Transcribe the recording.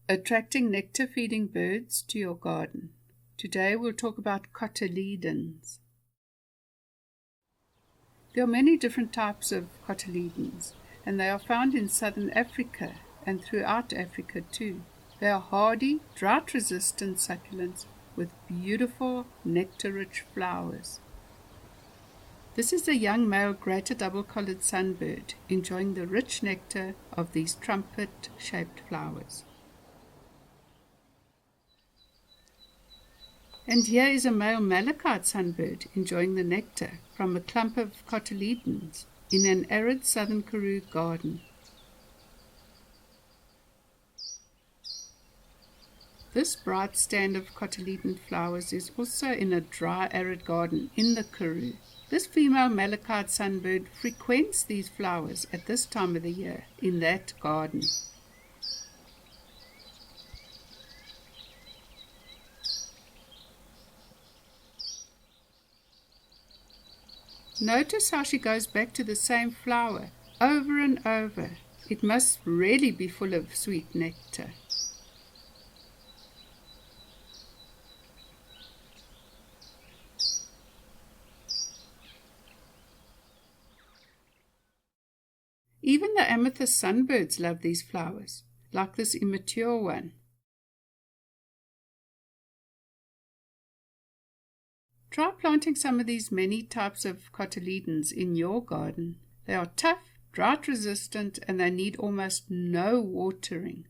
Attracting nectar-feeding birds to your garden. Today we'll talk about cotyledons. There are many different types of cotyledons, and they are found in southern Africa and throughout Africa too. They are hardy, drought-resistant succulents with beautiful nectar-rich flowers. This is a young male greater double-collared sunbird enjoying the rich nectar of these trumpet-shaped flowers. And here is a male malachite sunbird enjoying the nectar from a clump of cotyledons in an arid southern Karoo garden. This bright stand of cotyledon flowers is also in a dry arid garden in the Karoo. This female malachite sunbird frequents these flowers at this time of the year in that garden. Notice how she goes back to the same flower over and over. It must really be full of sweet nectar. Even the amethyst sunbirds love these flowers, like this immature one. Try planting some of these many types of cotyledons in your garden. They are tough, drought resistant, and they need almost no watering.